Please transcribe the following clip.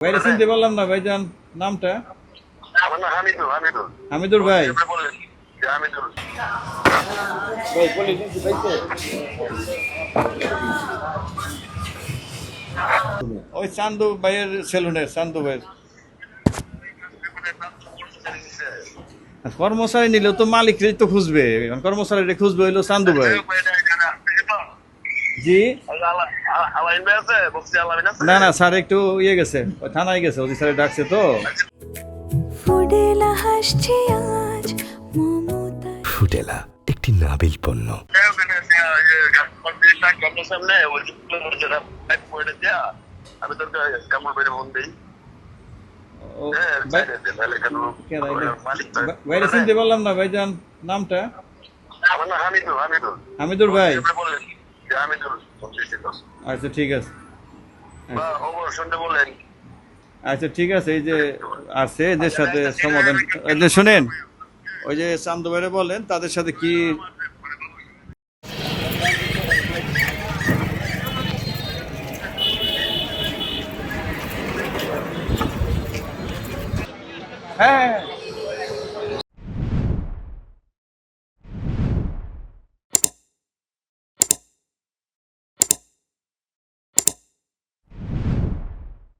ভাইরা চিনতে পারলাম না ভাইজান, নামটা? হামিদুর ভাই। ভাই পুলিশ পাইছে? ওই চান্দু ভাইয়ের সেলুনের, চান্দু ভাইয়ের কর্মচারী নিলেও তো মালিকরাই তো খুঁজবে, কর্মচারীরা খুঁজবে হইলো চান্দু ভাই। জি না না স্যার একটু ইয়ে গেছে, ওই থানায় গেছে, ওই স্যারে ডাকছে তো। ফুটেলা একটি নাবিল পণ্য। আমি তোর কামড় বেড়ে ফোন দিই। ভাইরা চিনতে পারলাম না ভাইজান, নামটা? হামিদুর ভাই। আচ্ছা ঠিক আছে, আচ্ছা ঠিক আছে। এই যে আছে এদের সাথে সমাধান, এই যে শুনেন, ওই যে চান্দু ভাইরা বলেন তাদের সাথে কি। হ্যাঁ